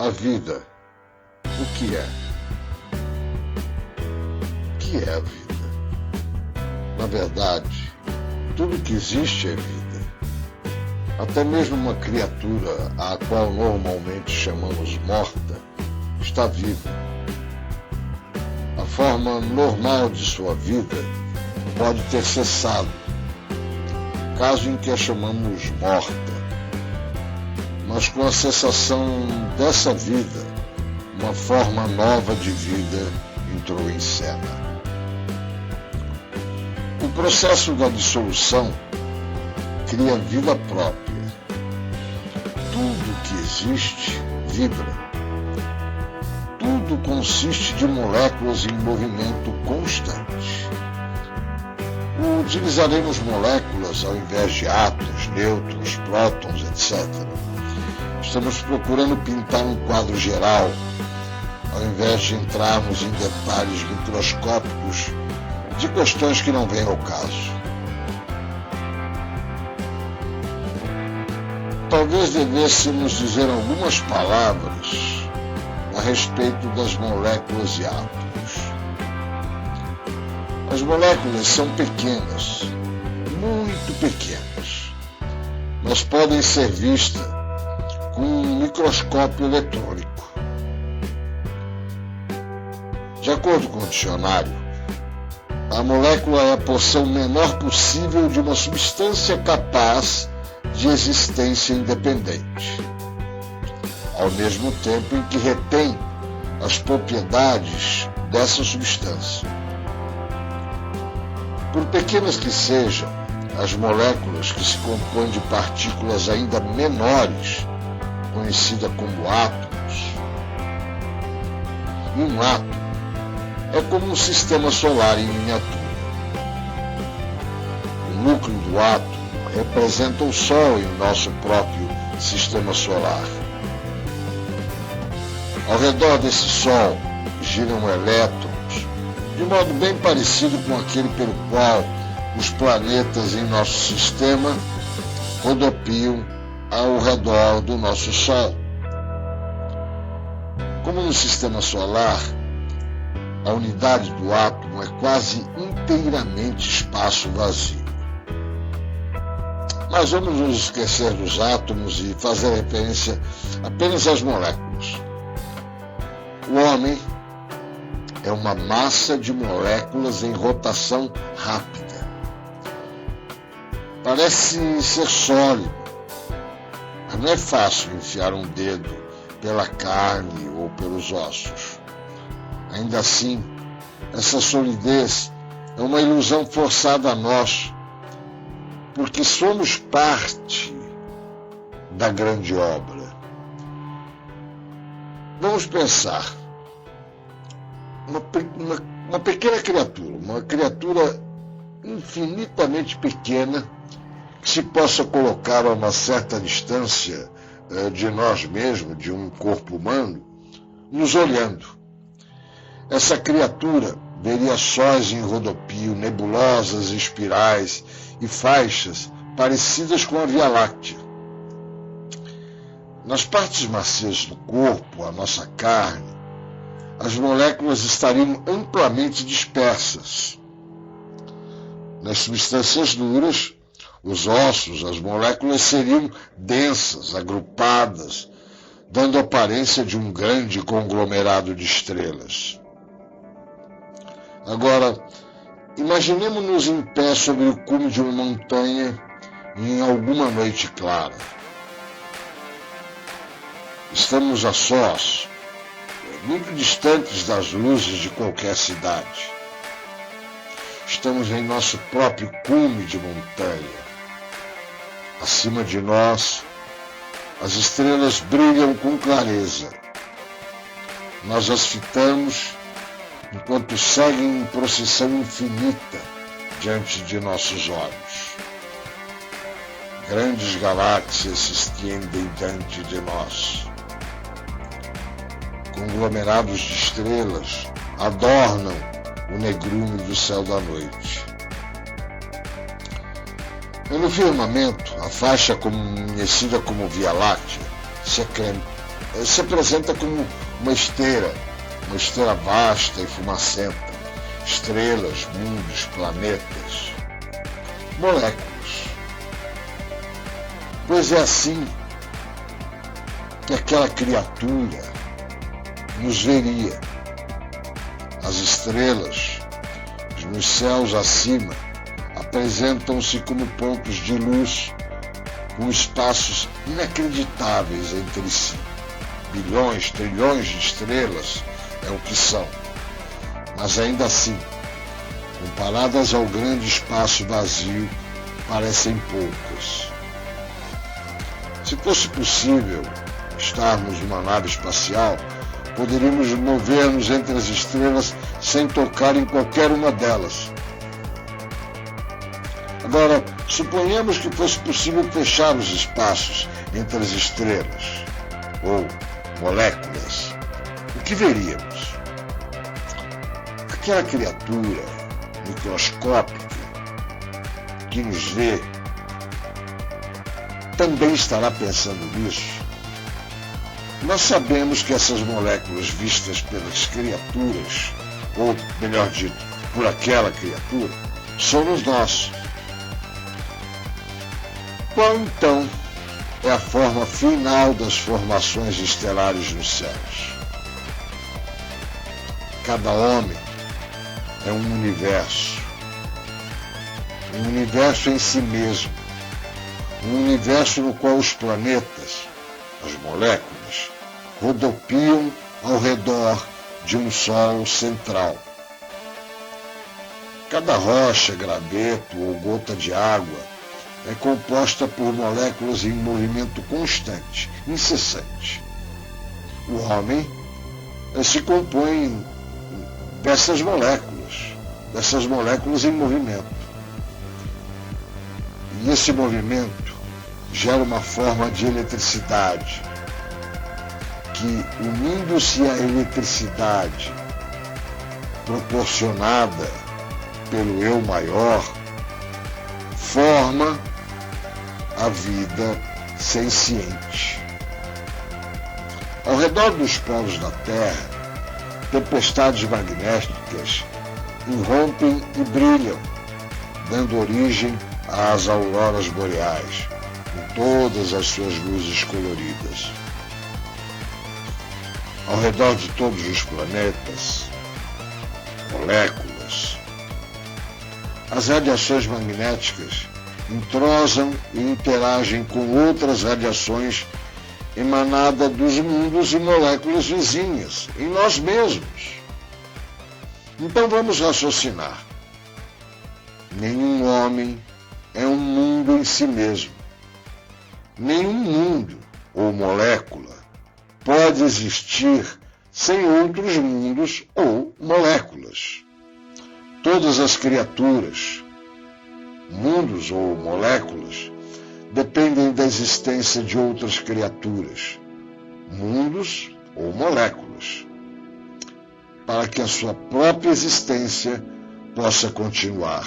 A vida, o que é? O que é a vida? Na verdade, tudo que existe é vida. Até mesmo uma criatura, a qual normalmente chamamos morta, está viva. A forma normal de sua vida pode ter cessado, caso em que a chamamos morta. Mas com a cessação dessa vida, uma forma nova de vida entrou em cena. O processo da dissolução cria vida própria. Tudo que existe vibra. Tudo consiste de moléculas em movimento constante. Utilizaremos moléculas ao invés de átomos, nêutrons, prótons, etc. Estamos procurando pintar um quadro geral, ao invés de entrarmos em detalhes microscópicos de questões que não vêm ao caso. Talvez devêssemos dizer algumas palavras a respeito das moléculas e átomos. As moléculas são pequenas, muito pequenas, mas podem ser vistas com um microscópio eletrônico. De acordo com o dicionário, a molécula é a porção menor possível de uma substância capaz de existência independente, ao mesmo tempo em que retém as propriedades dessa substância. Por pequenas que sejam, as moléculas que se compõem de partículas ainda menores, conhecida como átomos. E um átomo é como um sistema solar em miniatura. O núcleo do átomo representa o Sol em nosso próprio sistema solar. Ao redor desse Sol giram elétrons, de modo bem parecido com aquele pelo qual os planetas em nosso sistema rodopiam ao redor do nosso Sol. Como no sistema solar, a unidade do átomo é quase inteiramente espaço vazio. Mas vamos nos esquecer dos átomos e fazer referência apenas às moléculas. O homem é uma massa de moléculas em rotação rápida. Parece ser sólido, mas não é fácil enfiar um dedo pela carne ou pelos ossos. Ainda assim, essa solidez é uma ilusão forçada a nós, porque somos parte da grande obra. Vamos pensar. Uma pequena criatura, uma criatura infinitamente pequena, que se possa colocar a uma certa distância de nós mesmos, de um corpo humano, nos olhando. Essa criatura veria sóis em rodopio, nebulosas, espirais e faixas parecidas com a Via Láctea. Nas partes macias do corpo, a nossa carne, as moléculas estariam amplamente dispersas. Nas substâncias duras, os ossos, as moléculas seriam densas, agrupadas, dando aparência de um grande conglomerado de estrelas. Agora, imaginemos-nos em pé sobre o cume de uma montanha em alguma noite clara. Estamos a sós, muito distantes das luzes de qualquer cidade. Estamos em nosso próprio cume de montanha. Acima de nós, as estrelas brilham com clareza. Nós as fitamos enquanto seguem em procissão infinita diante de nossos olhos. Grandes galáxias se estendem diante de nós. Conglomerados de estrelas adornam o negrume do céu da noite. E no firmamento, a faixa conhecida como Via Láctea se se apresenta como uma esteira vasta e fumacenta, estrelas, mundos, planetas, moléculas. Pois é assim que aquela criatura nos veria. As estrelas nos céus acima apresentam-se como pontos de luz com espaços inacreditáveis entre si. Bilhões, trilhões de estrelas é o que são, mas ainda assim, comparadas ao grande espaço vazio, parecem poucas. Se fosse possível estarmos numa nave espacial, poderíamos mover-nos entre as estrelas sem tocar em qualquer uma delas. Agora, suponhamos que fosse possível fechar os espaços entre as estrelas, ou moléculas. O que veríamos? Aquela criatura microscópica que nos vê também estará pensando nisso. Nós sabemos que essas moléculas vistas pelas criaturas, ou melhor dito, por aquela criatura, somos nós. Qual então é a forma final das formações estelares nos céus? Cada homem é um universo em si mesmo, um universo no qual os planetas, as moléculas, rodopiam ao redor de um sol central. Cada rocha, graveto ou gota de água é composta por moléculas em movimento constante, incessante. O homem se compõe dessas moléculas em movimento. E esse movimento gera uma forma de eletricidade, que, unindo-se à eletricidade proporcionada pelo eu maior, forma a vida senciente. Ao redor dos polos da Terra, tempestades magnéticas irrompem e brilham, dando origem às auroras boreais, com todas as suas luzes coloridas. Ao redor de todos os planetas, moléculas, as radiações magnéticas entrosam e interagem com outras radiações emanadas dos mundos e moléculas vizinhas, em nós mesmos. Então vamos raciocinar. Nenhum homem é um mundo em si mesmo. Nenhum mundo ou molécula pode existir sem outros mundos ou moléculas. Todas as criaturas, mundos ou moléculas, dependem da existência de outras criaturas, mundos ou moléculas, para que a sua própria existência possa continuar.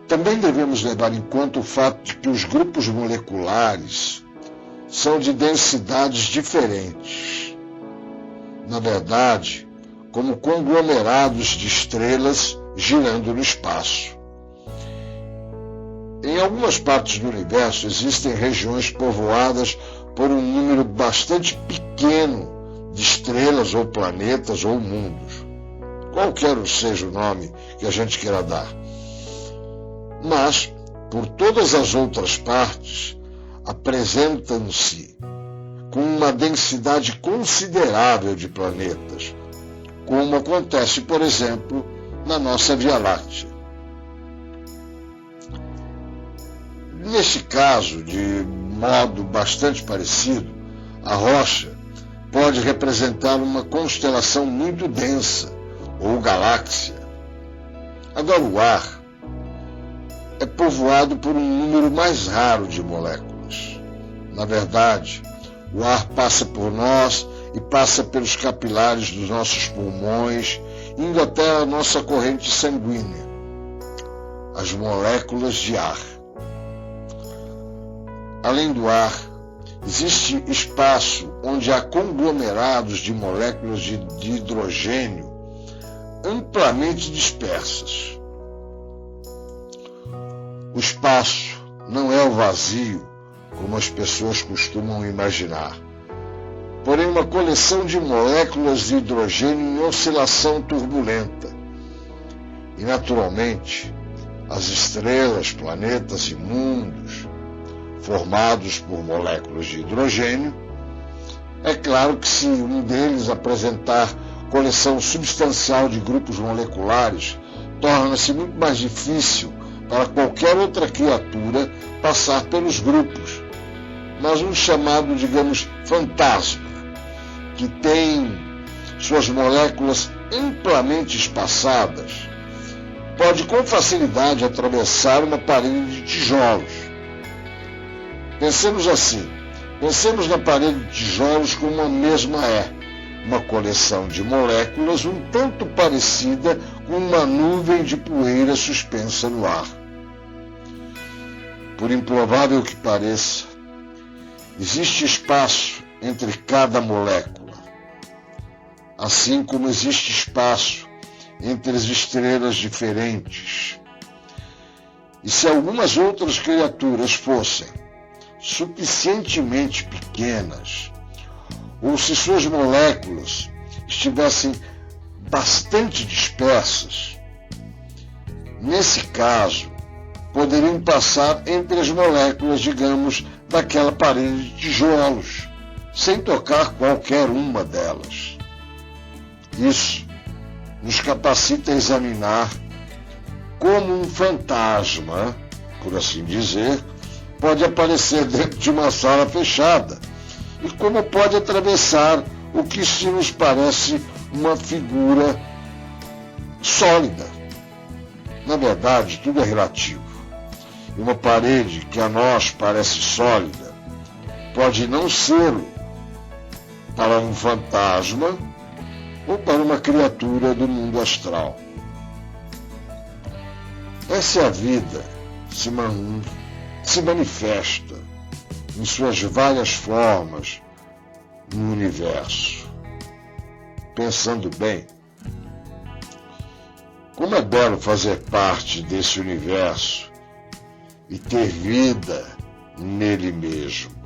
Também devemos levar em conta o fato de que os grupos moleculares são de densidades diferentes. Na verdade, como conglomerados de estrelas girando no espaço. Em algumas partes do universo existem regiões povoadas por um número bastante pequeno de estrelas ou planetas ou mundos, qualquer seja o nome que a gente queira dar. Mas, por todas as outras partes, apresentam-se com uma densidade considerável de planetas, como acontece, por exemplo, na nossa Via Láctea. Neste caso, de modo bastante parecido, a rocha pode representar uma constelação muito densa, ou galáxia. Agora, o ar é povoado por um número mais raro de moléculas. Na verdade, o ar passa por nós e passa pelos capilares dos nossos pulmões, indo até a nossa corrente sanguínea, as moléculas de ar. Além do ar, existe espaço onde há conglomerados de moléculas de hidrogênio amplamente dispersas. O espaço não é o vazio, como as pessoas costumam imaginar, porém uma coleção de moléculas de hidrogênio em oscilação turbulenta. E, naturalmente, as estrelas, planetas e mundos formados por moléculas de hidrogênio, é claro que se um deles apresentar coleção substancial de grupos moleculares, torna-se muito mais difícil para qualquer outra criatura passar pelos grupos. Mas um chamado, digamos, fantasma, que tem suas moléculas amplamente espaçadas, pode com facilidade atravessar uma parede de tijolos. Pensemos assim, pensemos na parede de tijolos como uma mesma uma coleção de moléculas um tanto parecida com uma nuvem de poeira suspensa no ar. Por improvável que pareça, existe espaço entre cada molécula, assim como existe espaço entre as estrelas diferentes. E se algumas outras criaturas fossem suficientemente pequenas, ou se suas moléculas estivessem bastante dispersas, nesse caso, poderiam passar entre as moléculas, digamos, daquela parede de tijolos, sem tocar qualquer uma delas. Isso nos capacita a examinar como um fantasma, por assim dizer, pode aparecer dentro de uma sala fechada e como pode atravessar o que se nos parece uma figura sólida. Na verdade, tudo é relativo. E uma parede que a nós parece sólida pode não ser para um fantasma ou para uma criatura do mundo astral. Essa é a vida, se manifesta em suas várias formas no universo. Pensando bem, como é belo fazer parte desse universo e ter vida nele mesmo.